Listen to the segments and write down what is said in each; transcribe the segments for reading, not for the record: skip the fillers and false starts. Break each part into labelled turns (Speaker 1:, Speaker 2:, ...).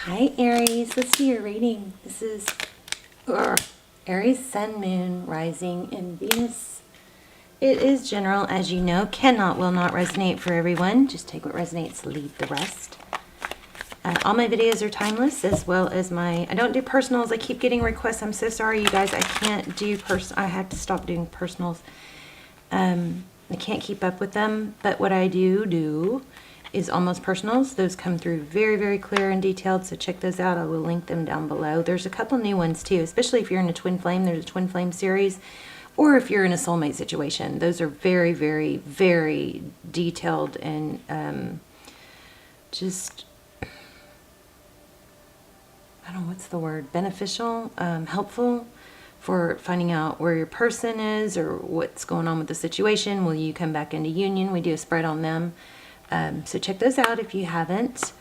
Speaker 1: Hi Aries, let's do your reading. This is Aries Sun, Moon, Rising, and Venus. It is general, as you know, will not resonate for everyone. Just take what resonates, leave the rest. All my videos are timeless, as well as I don't do personals. I keep getting requests. I'm so sorry, you guys. I can't do I have to stop doing personals. I can't keep up with them, but what I do is almost personals. Those come through very, very clear and detailed, so check those out. I will link them down below. There's a couple new ones too, especially if you're in a twin flame. There's a twin flame series, or if you're in a soulmate situation. Those are very, very, very detailed and just, I don't know, what's the word, beneficial, helpful for finding out where your person is or what's going on with the situation. Will you come back into union? We do a spread on them. So check those out if you haven't.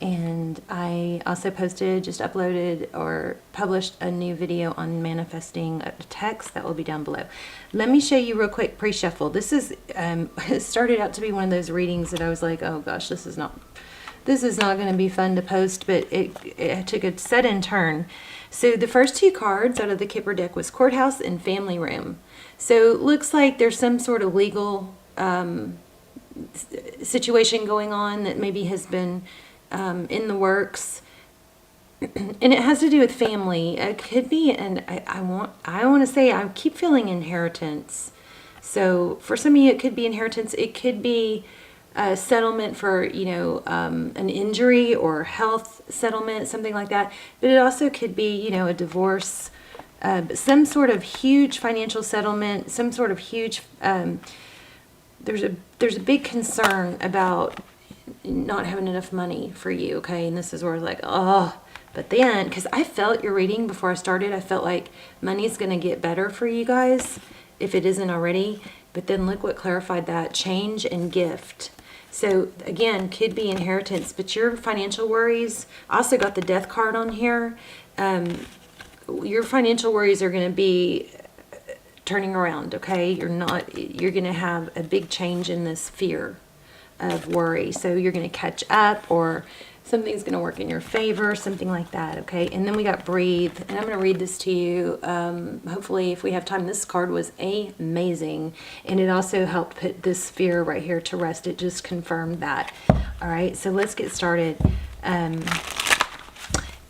Speaker 1: And I also just uploaded or published a new video on manifesting a text that will be down below. Let me show you real quick pre-shuffle. This is, it started out to be one of those readings that I was like, oh gosh, this is not going to be fun to post, but it took a sudden turn. So the first two cards out of the Kipper deck was Courthouse and Family Room. So it looks like there's some sort of legal situation going on that maybe has been in the works, and it has to do with family. It could be, and I want to say, I keep feeling inheritance. So for some of you, it could be inheritance. It could be a settlement for, an injury or health settlement, something like that. But it also could be, a divorce, some sort of huge financial settlement, some sort of huge. There's a big concern about not having enough money for you, okay? And this is where like, oh, but then, because I felt your reading before I started, I felt like money's going to get better for you guys if it isn't already. But then look what clarified that: change and gift. So again, could be inheritance, but your financial worries, I also got the Death card on here. Your financial worries are going to be turning around, okay? You're going to have a big change in this fear of worry. So you're going to catch up, or something's going to work in your favor, something like that, okay? And then we got Breathe, and I'm going to read this to you. Hopefully, if we have time. This card was amazing, and it also helped put this fear right here to rest. It just confirmed that. All right, so let's get started.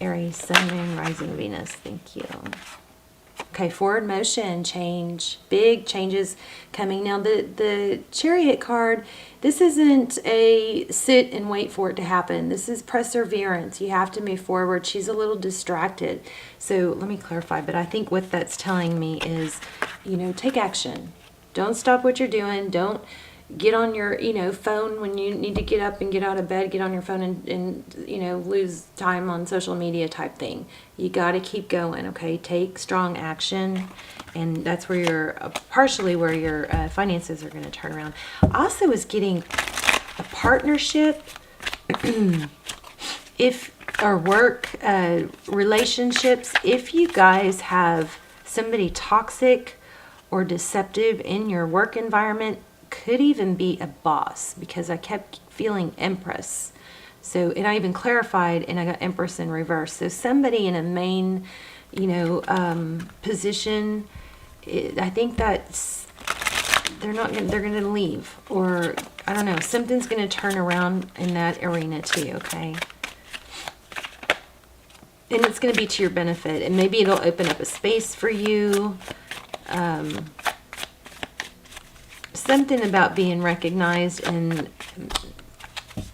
Speaker 1: Aries, Sun, Moon, Rising, Venus. Thank you. Okay, forward motion, change, big changes coming. Now the Chariot card, this isn't a sit and wait for it to happen. This is perseverance. You have to move forward. She's a little distracted. So let me clarify, but I think what that's telling me is, take action. Don't stop what you're doing. Don't get on your, phone when you need to get up and get out of bed. Get on your phone and lose time on social media type thing. You got to keep going, okay? Take strong action, and that's where partially where your finances are going to turn around. Also is getting a partnership, work relationships. If you guys have somebody toxic or deceptive in your work environment, could even be a boss, because I kept feeling Empress. So, and I even clarified, and I got Empress in reverse. So somebody in a main, position, I think that's, they're going to leave, or I don't know, something's going to turn around in that arena too, okay? And it's going to be to your benefit, and maybe it'll open up a space for you. Something about being recognized, and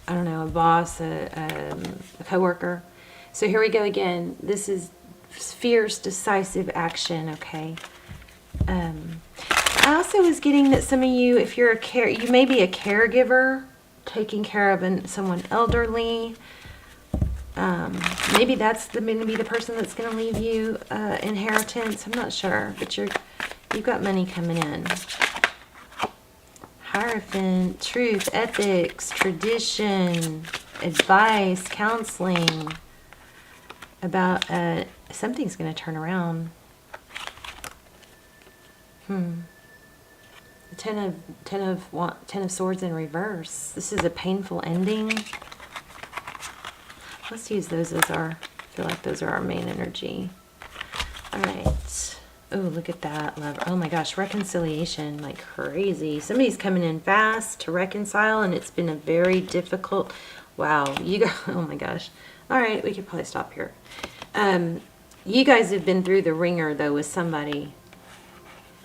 Speaker 1: I don't know, a boss, a coworker. So here we go again. This is fierce, decisive action, okay? I also was getting that some of you, if you're you may be a caregiver, taking care of someone elderly. Maybe that's going to be the person that's going to leave you inheritance. I'm not sure, but you've got money coming in. Hierophant, truth, ethics, tradition, advice, counseling about something's going to turn around. The Ten of Swords in reverse. This is a painful ending. let's use those as our, I feel like those are our main energy. All right. Oh, look at that, love. Oh my gosh, reconciliation like crazy. Somebody's coming in fast to reconcile, and it's been a very difficult, wow, you guys, oh my gosh. All right, we could probably stop here. You guys have been through the ringer, though, with somebody.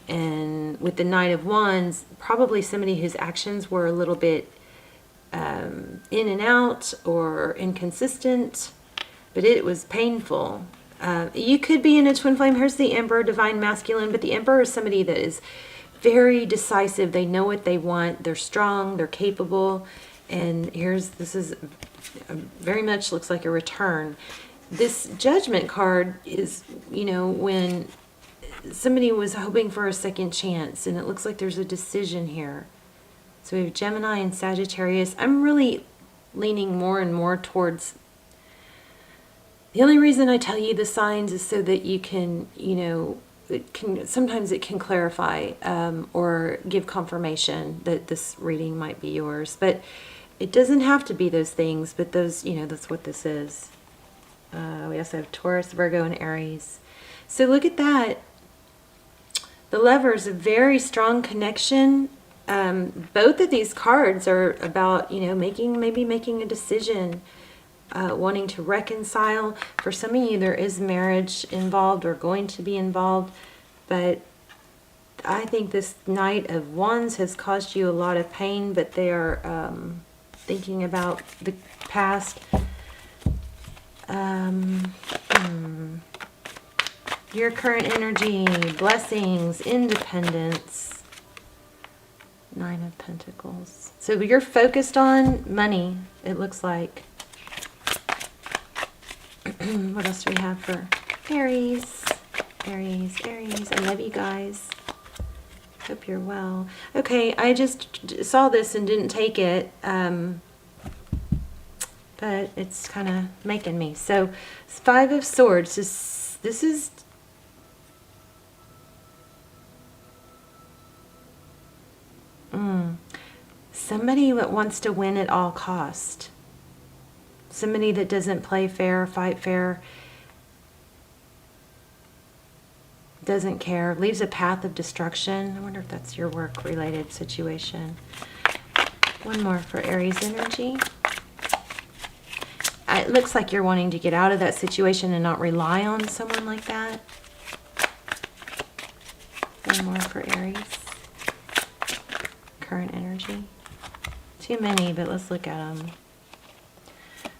Speaker 1: And with the Knight of Wands, probably somebody whose actions were a little bit in and out or inconsistent, but it was painful. You could be in a twin flame. Here's the Emperor, divine masculine, but the Emperor is somebody that is very decisive. They know what they want. They're strong. They're capable. And this is very much looks like a return. This Judgment card is, you know, when somebody was hoping for a second chance, and it looks like there's a decision here. So we have Gemini and Sagittarius. I'm really leaning more and more towards, the only reason I tell you the signs is so that you can, you know, sometimes it can clarify or give confirmation that this reading might be yours. But it doesn't have to be those things, but those, you know, that's what this is. We also have Taurus, Virgo, and Aries. So look at that. The Lover's a very strong connection. Both of these cards are about, you know, maybe making a decision, wanting to reconcile. For some of you, there is marriage involved or going to be involved, but I think this Knight of Wands has caused you a lot of pain, but they are thinking about the past. Your current energy, blessings, independence. Nine of Pentacles. So you're focused on money, it looks like. What else do we have for Aries? Aries. I love you guys. Hope you're well. Okay, I just saw this and didn't take it. But it's kind of making me. So, Five of Swords. This is somebody that wants to win at all cost. Somebody that doesn't play fair, fight fair, doesn't care, leaves a path of destruction. I wonder if that's your work-related situation. One more for Aries energy. It looks like you're wanting to get out of that situation and not rely on someone like that. One more for Aries. Current energy. Too many, but let's look at them.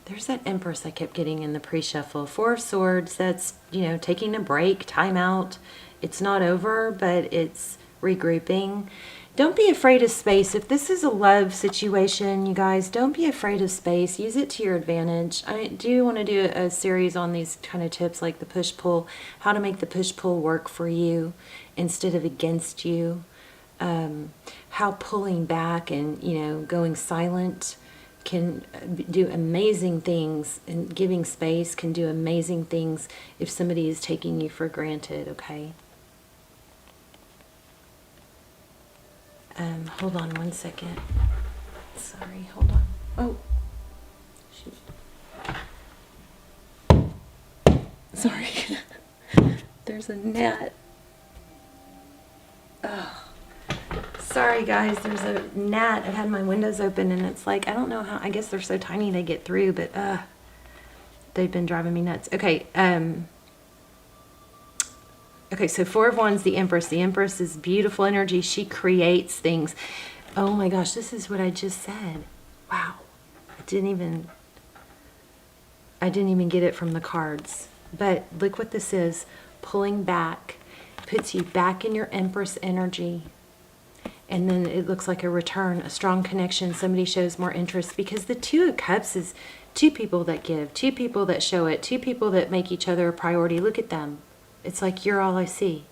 Speaker 1: There's that Empress I kept getting in the pre-shuffle. Four of Swords, that's, you know, taking a break, time out. It's not over, but it's regrouping. Don't be afraid of space. If this is a love situation, you guys, don't be afraid of space. Use it to your advantage. I do want to do a series on these kind of tips, like the push-pull, how to make the push-pull work for you instead of against you. How pulling back and, you know, going silent can do amazing things, and giving space can do amazing things if somebody is taking you for granted, okay? Hold on one second. Sorry, hold on. Oh, shoot. Sorry. There's a gnat. Oh. Sorry guys, there's a gnat. I had my windows open and it's like, I don't know how, I guess they're so tiny they get through, but they've been driving me nuts. Okay, okay, so Four of Wands, the Empress. The Empress is beautiful energy. She creates things. Oh my gosh, this is what I just said. Wow. I didn't even get it from the cards. But look what this is. Pulling back. Puts you back in your Empress energy. And then it looks like a return, a strong connection. Somebody shows more interest, because the Two of Cups is two people that give, two people that show it, two people that make each other a priority. Look at them. It's like, you're all I see.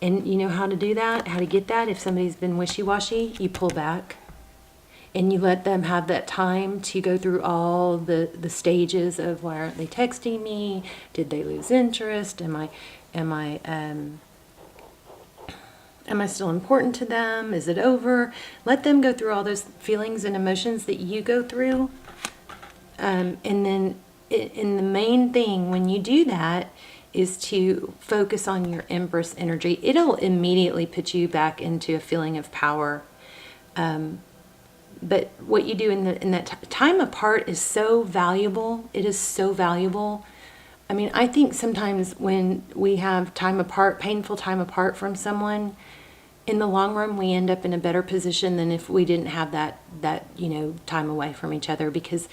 Speaker 1: And you know how to do that, how to get that. If somebody's been wishy-washy, you pull back. And you let them have that time to go through all the stages of, why aren't they texting me? Did they lose interest? Am I still important to them? Is it over? Let them go through all those feelings and emotions that you go through. And then in the main thing when you do that is to focus on your Empress energy. It'll immediately put you back into a feeling of power. But what you do in that time apart is so valuable. It is so valuable. I mean, I think sometimes when we have time apart, painful time apart from someone, in the long run, we end up in a better position than if we didn't have that time away from each other. Because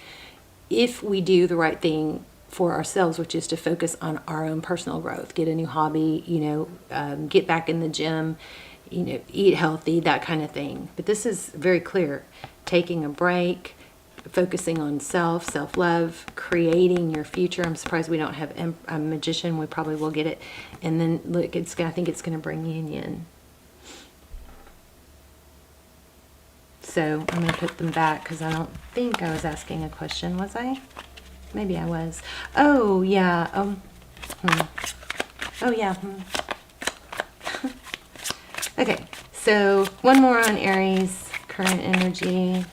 Speaker 1: if we do the right thing for ourselves, which is to focus on our own personal growth, get a new hobby, get back in the gym, eat healthy, that kind of thing. But this is very clear. Taking a break, focusing on self-love, creating your future. I'm surprised we don't have a magician. We probably will get it. And then look, I think it's going to bring union. So I'm going to put them back because I don't think I was asking a question, was I? Maybe I was. Oh, yeah. Oh, yeah. Okay, so one more on Aries, current energy.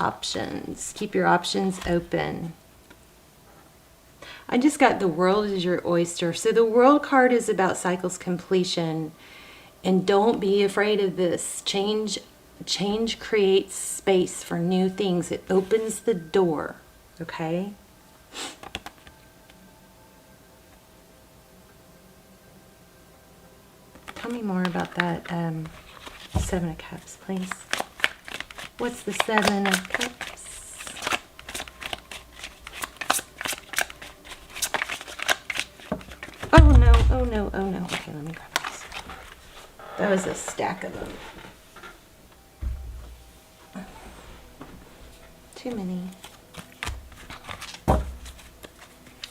Speaker 1: Options. Keep your options open. I just got the world is your oyster. So the world card is about cycles completion. And don't be afraid of this. Change creates space for new things. It opens the door. Okay? Tell me more about that Seven of Cups, please. What's the Seven of Cups? Oh no, oh no, oh no. Okay, let me grab this. That was a stack of them. Too many.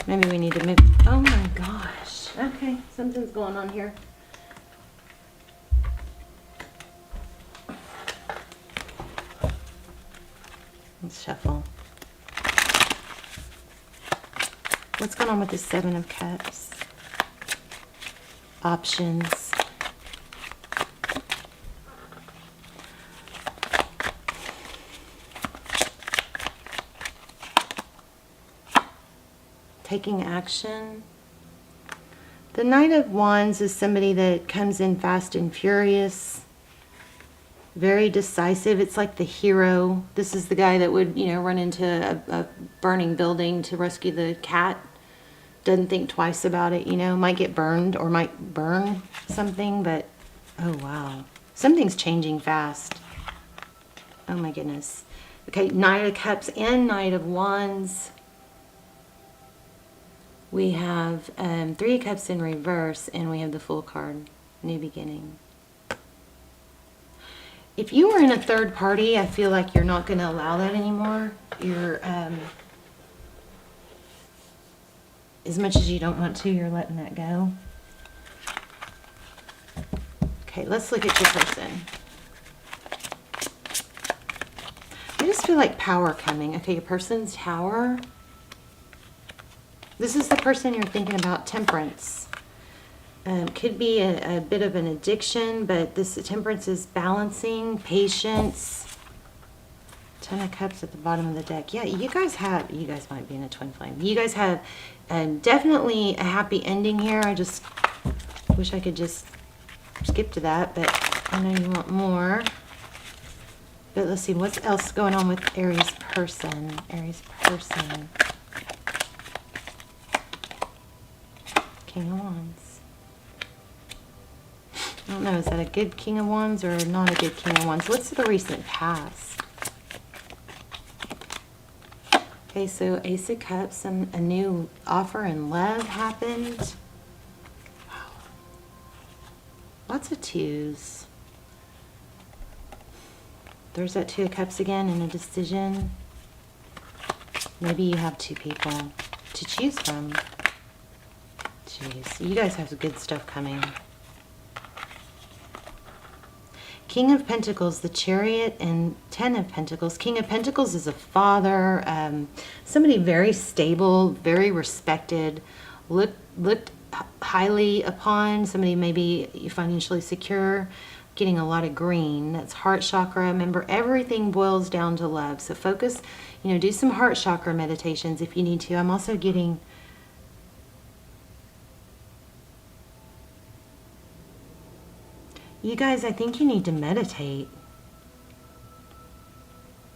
Speaker 1: Maybe we need to move. Oh my gosh. Okay, something's going on here. Let's shuffle. What's going on with the Seven of Cups? Options. Taking action. The Knight of Wands is somebody that comes in fast and furious. Very decisive. It's like the hero. This is the guy that would, run into a burning building to rescue the cat. Doesn't think twice about it, Might get burned or might burn something, but oh wow. Something's changing fast. Oh my goodness. Okay, Knight of Cups and Knight of Wands. We have Three of Cups in reverse, and we have the Fool card. New beginning. If you are in a third party, I feel like you're not going to allow that anymore. You're, as much as you don't want to, you're letting that go. Okay, let's look at your person. I just feel like power coming. Okay, your person's Tower. This is the person you're thinking about, Temperance. Could be a bit of an addiction, but this Temperance is balancing, patience. Ten of Cups at the bottom of the deck. Yeah, you guys might be in a twin flame. You guys have definitely a happy ending here. I just wish I could just skip to that, but I know you want more. But let's see, what's else going on with Aries person? Aries person. King of Wands. I don't know, is that a good King of Wands or not a good King of Wands? What's the recent past? Okay, so Ace of Cups, a new offer in love happened. Wow. Lots of twos. There's that Two of Cups again in a decision. Maybe you have two people to choose from. Jeez, you guys have good stuff coming. King of Pentacles, the Chariot, and Ten of Pentacles. King of Pentacles is a father, somebody very stable, very respected, looked highly upon, somebody maybe financially secure. getting a lot of green. That's heart chakra. Remember, everything boils down to love. So focus, you know, do some heart chakra meditations if you need to. I'm also getting... You guys, I think you need to meditate.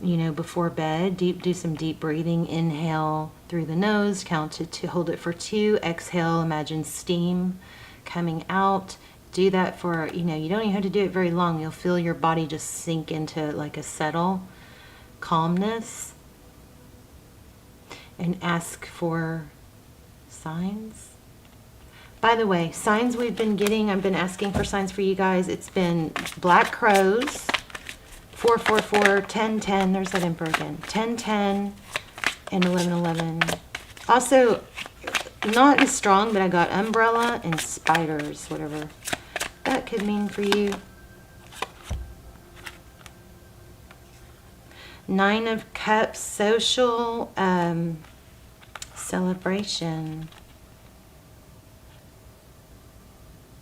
Speaker 1: You know, before bed, do some deep breathing. Inhale through the nose, count to 2, hold it for 2. Exhale, imagine steam coming out. Do that for, you know, you don't even have to do it very long. You'll feel your body just sink into like a settle, calmness. And ask for signs. By the way, signs we've been getting, I've been asking for signs for you guys. It's been black crows, 444, 1010, there's that Emperor again, 1010, and 1111. Also, not as strong, but I got umbrella and spiders, whatever that could mean for you. 9 of Cups, social celebration.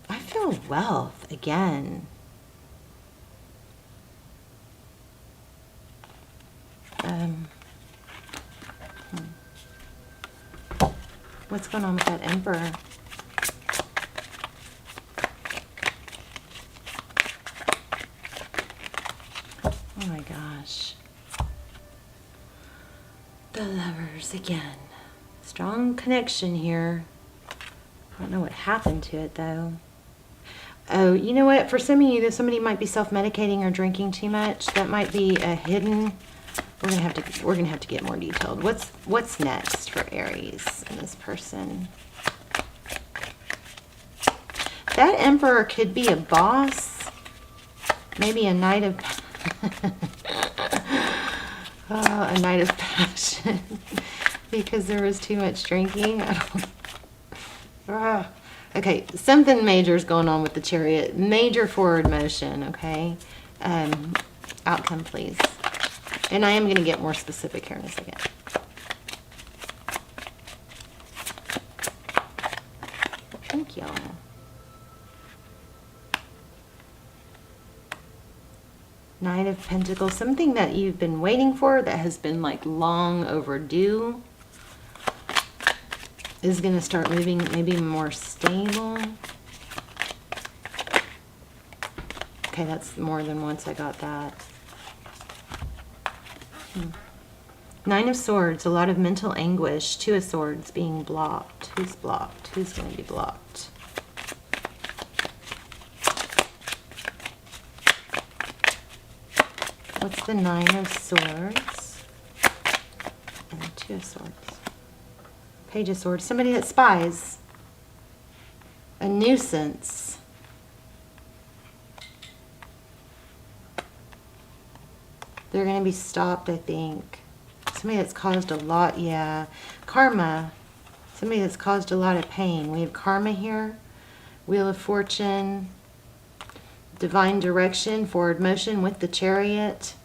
Speaker 1: I feel wealth again. What's going on with that Emperor? Oh my gosh. The Lovers again. Strong connection here. I don't know what happened to it though. Oh, you know what? For some of you, somebody might be self-medicating or drinking too much. That might be a hidden. We're gonna have to get more detailed. What's next for Aries and this person? That Emperor could be a boss, maybe a knight of a knight of passion because there was too much drinking. Okay, something major is going on with the Chariot. Major forward motion, okay? Outcome, please. And I am going to get more specific here in a second. Thank y'all. Knight of Pentacles. Something that you've been waiting for that has been like long overdue is going to start moving, maybe more stable. Okay, that's more than once I got that. 9 of Swords, a lot of mental anguish. 2 of Swords being blocked. Who's blocked? Who's going to be blocked? What's the 9 of Swords? And the 2 of Swords. Page of Swords. Somebody that spies. A nuisance. They're going to be stopped, I think. Somebody that's caused a lot, yeah. Karma. Somebody that's caused a lot of pain. We have karma here. Wheel of Fortune. Divine direction, forward motion with the Chariot.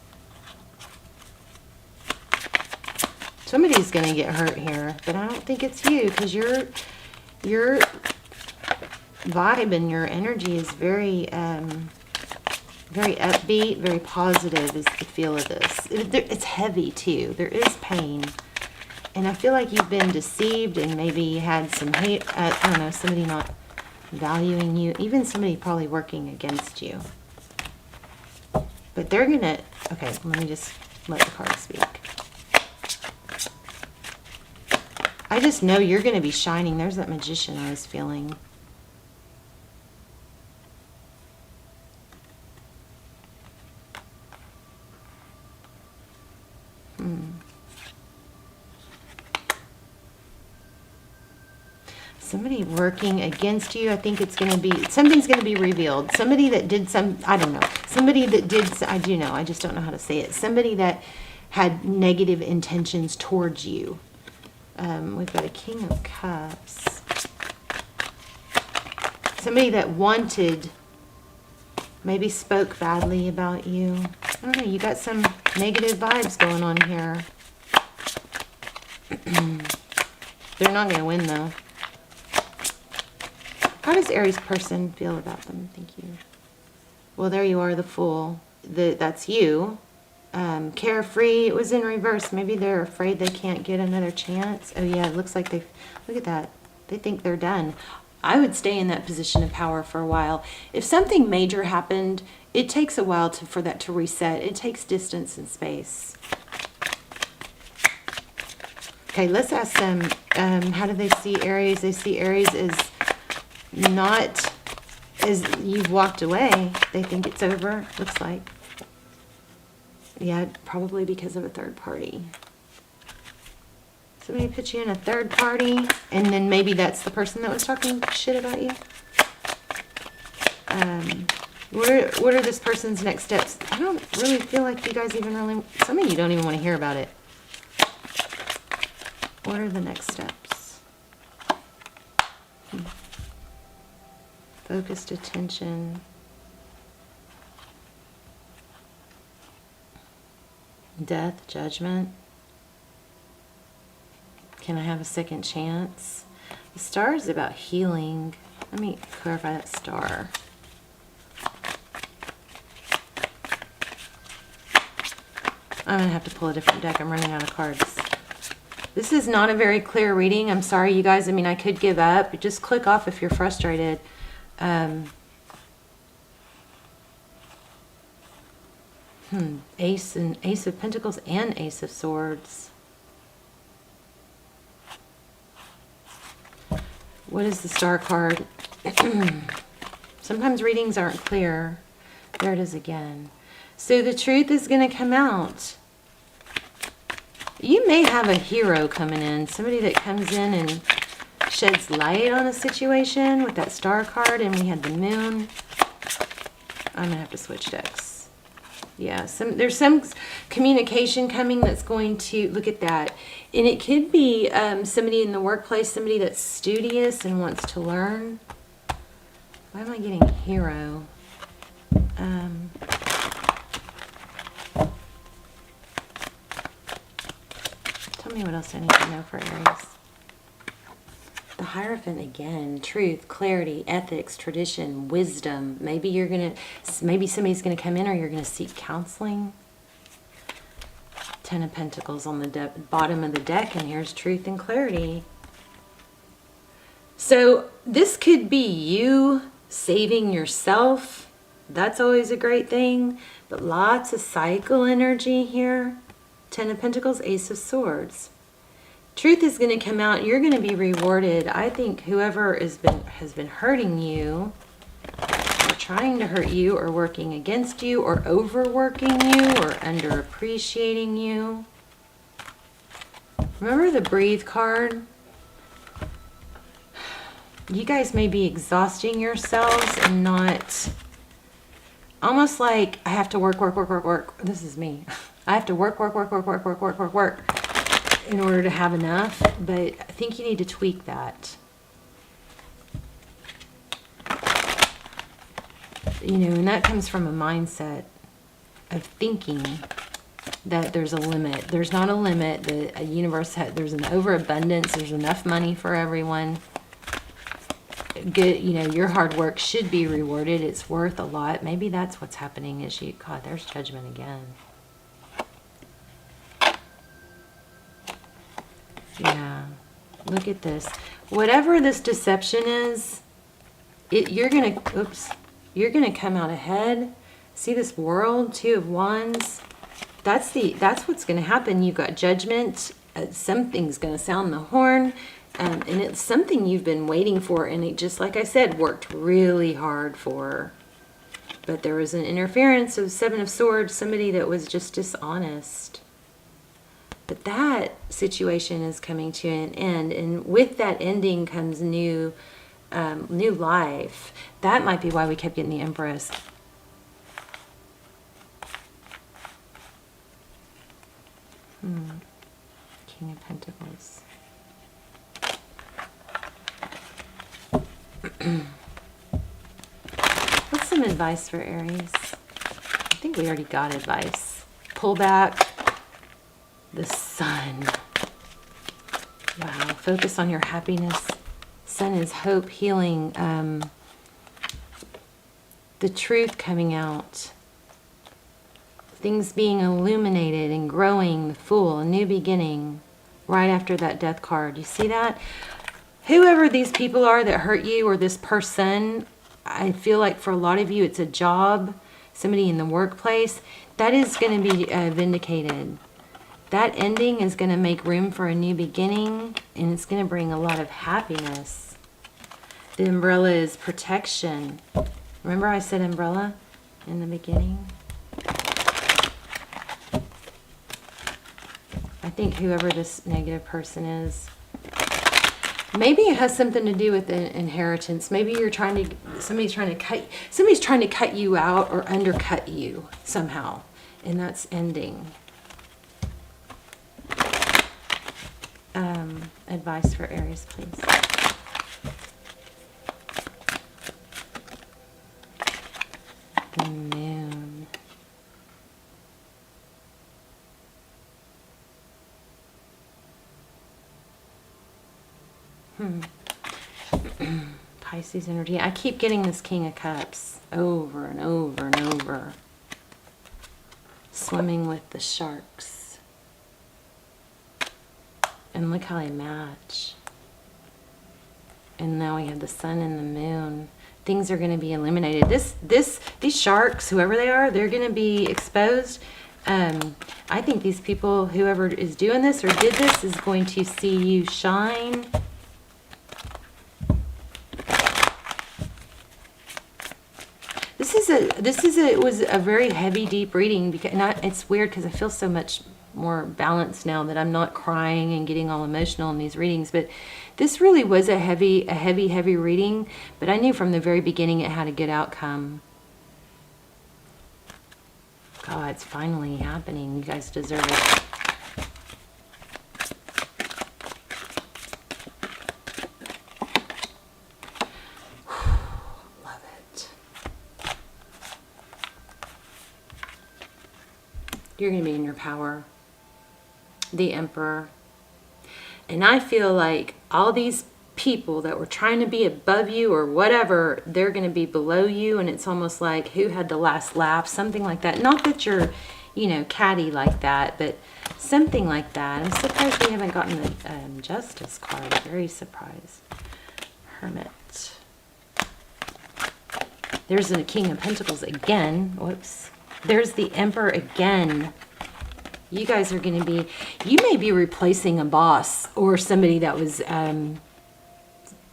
Speaker 1: Somebody's going to get hurt here, but I don't think it's you because your vibe and your energy is very very upbeat, very positive is the feel of this. It's heavy too. There is pain. And I feel like you've been deceived and maybe had some hate. I don't know, somebody not valuing you. Even somebody probably working against you. But they're going to... Okay, let me just let the cards speak. I just know you're going to be shining. There's that Magician I was feeling. Somebody working against you. I think it's going to be, something's going to be revealed. Somebody that did some, I don't know. Somebody that did, I do know, I just don't know how to say it. Somebody that had negative intentions towards you. We've got a King of Cups. Somebody that wanted, maybe spoke badly about you. I don't know, you got some negative vibes going on here. They're not going to win though. How does Aries person feel about them? Thank you. Well, there you are, the Fool. That's you. Carefree, it was in reverse. Maybe they're afraid they can't get another chance. Oh yeah, it looks like look at that. They think they're done. I would stay in that position of power for a while. If something major happened, it takes a while for that to reset. It takes distance and space. Okay, let's ask them, how do they see Aries? They see Aries as not, as you've walked away. They think it's over, looks like. Yeah, probably because of a third party. Somebody put you in a third party, and then maybe that's the person that was talking shit about you. What are this person's next steps? I don't really feel like you guys even really, some of you don't even want to hear about it. What are the next steps? Focused attention. Death, judgment. Can I have a second chance? The star is about healing. Let me clarify that star. I'm going to have to pull a different deck. I'm running out of cards. This is not a very clear reading. I'm sorry, you guys. I mean, I could give up. Just click off if you're frustrated. Ace of Pentacles and Ace of Swords. What is the star card? Sometimes readings aren't clear. There it is again. So the truth is going to come out. You may have a hero coming in. Somebody that comes in and sheds light on a situation with that star card. And we had the moon. I'm going to have to switch decks. Yeah, there's some communication coming that's going to, look at that. And it could be somebody in the workplace, somebody that's studious and wants to learn. Why am I getting hero? Tell me what else I need to know for Aries. The Hierophant again. Truth, clarity, ethics, tradition, wisdom. Maybe somebody's gonna come in, or you're gonna seek counseling. Ten of Pentacles on the bottom of the deck, and here's truth and clarity. So this could be you saving yourself. That's always a great thing. But lots of cycle energy here. Ten of Pentacles, Ace of Swords. Truth is going to come out. You're going to be rewarded. I think whoever has been hurting you, or trying to hurt you, or working against you, or overworking you, or underappreciating you. Remember the Breathe card? You guys may be exhausting yourselves and not, almost like I have to work. This is me. I have to work in order to have enough, but I think you need to tweak that. You know, and that comes from a mindset of thinking that there's a limit. There's not a limit. The universe there's an overabundance. There's enough money for everyone. Good, you know, your hard work should be rewarded. It's worth a lot. Maybe that's what's happening. God, there's judgment again. Yeah, look at this. Whatever this deception is, you're gonna come out ahead. See this World, Two of Wands. That's what's gonna happen. You've got judgment. Something's gonna sound the horn, and it's something you've been waiting for, and it, just like I said, worked really hard for. But there was an interference of Seven of Swords. Somebody that was just dishonest. But that situation is coming to an end, and with that ending comes new life. That might be why we kept getting the Empress. King of Pentacles. What's some advice for Aries? I think we already got advice. Pull back. The Sun. Wow. Focus on your happiness. Sun is hope, healing. the truth coming out. Things being illuminated and growing, the Fool, a new beginning, right after that Death card. You see that? Whoever these people are that hurt you, or this person, I feel like for a lot of you it's a job, somebody in the workplace, that is going to be vindicated. That ending is going to make room for a new beginning, and it's going to bring a lot of happiness. The umbrella is protection. Remember I said umbrella in the beginning? I think whoever this negative person is, maybe it has something to do with the inheritance. Maybe you're somebody's trying to cut you out or undercut you somehow, and that's ending. Advice for Aries, please. The Moon. Pisces energy. I keep getting this King of Cups over and over and over. Swimming with the sharks. And look how they match. And now we have the Sun and the Moon. Things are going to be eliminated. These sharks, whoever they are, they're going to be exposed. I think these people, whoever is doing this or did this, is going to see you shine. It was a very heavy, deep reading, because it's weird because I feel so much more balanced now that I'm not crying and getting all emotional in these readings. But this really was a heavy reading. But I knew from the very beginning it had a good outcome. God, it's finally happening. You guys deserve it. You're going to be in your power. The Emperor. And I feel like all these people that were trying to be above you or whatever, they're going to be below you. And it's almost like who had the last laugh, something like that. Not that you're, catty like that, but something like that. I'm surprised we haven't gotten the Justice card. Very surprised. Hermit. There's the King of Pentacles again. Whoops. There's the Emperor again. You guys are going to be, you may be replacing a boss or somebody that was,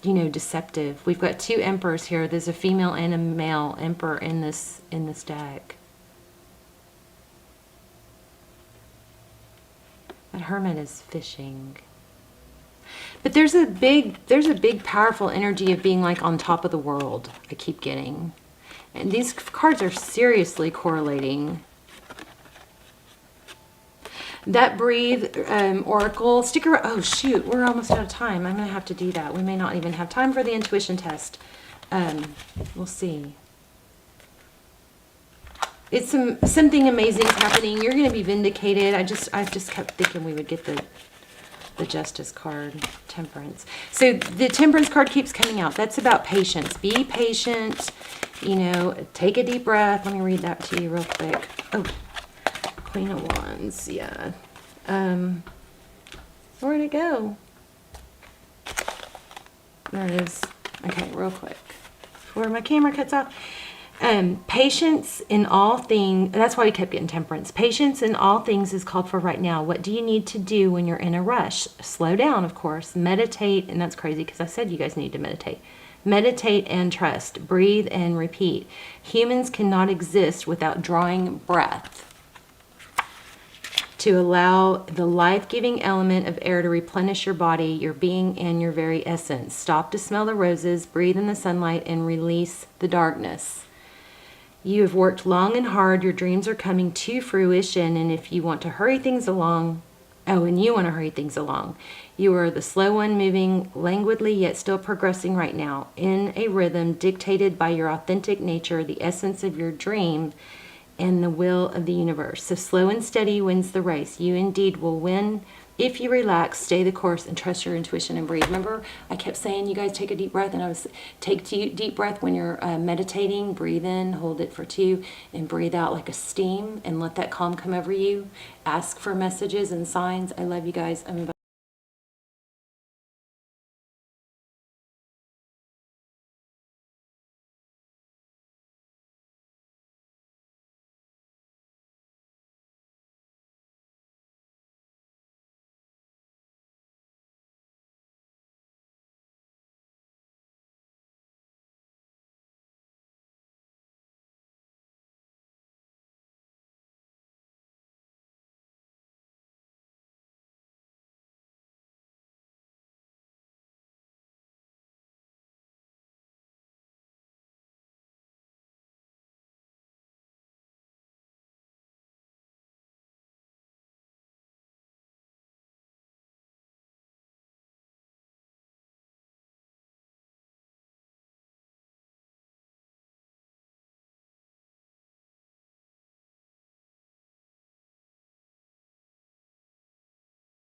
Speaker 1: deceptive. We've got two Emperors here. There's a female and a male Emperor in this deck. That Hermit is fishing. But there's a big powerful energy of being like on top of the world. I keep getting. And these cards are seriously correlating. That Breathe Oracle. Stick around. Oh, shoot. We're almost out of time. I'm going to have to do that. We may not even have time for the intuition test. We'll see. It's something amazing is happening. You're going to be vindicated. I just kept thinking we would get the Justice card. Temperance. So the Temperance card keeps coming out. That's about patience. Be patient. Take a deep breath. Let me read that to you real quick. Oh, Queen of Wands. Yeah. Where'd it go? There it is. Okay, real quick. Before my camera cuts off. Patience in all things. That's why we kept getting Temperance. Patience in all things is called for right now. What do you need to do when you're in a rush? Slow down, of course. Meditate. And that's crazy because I said you guys need to meditate. Meditate and trust. Breathe and repeat. Humans cannot exist without drawing breath to allow the life-giving element of air to replenish your body, your being, and your very essence. Stop to smell the roses, breathe in the sunlight, and release the darkness. You have worked long and hard. Your dreams are coming to fruition, and if you want to hurry things along, you are the slow one, moving languidly yet still progressing right now in a rhythm dictated by your authentic nature, the essence of your dream, and the will of the universe. So slow and steady wins the race. You indeed will win If you relax, stay the course, and trust your intuition and breathe. Remember, I kept saying, you guys take a deep breath, and I was take deep breath when you're meditating. Breathe in, hold it for 2, and breathe out like a steam, and let that calm come over you. Ask for messages and signs. I love you guys. I'm about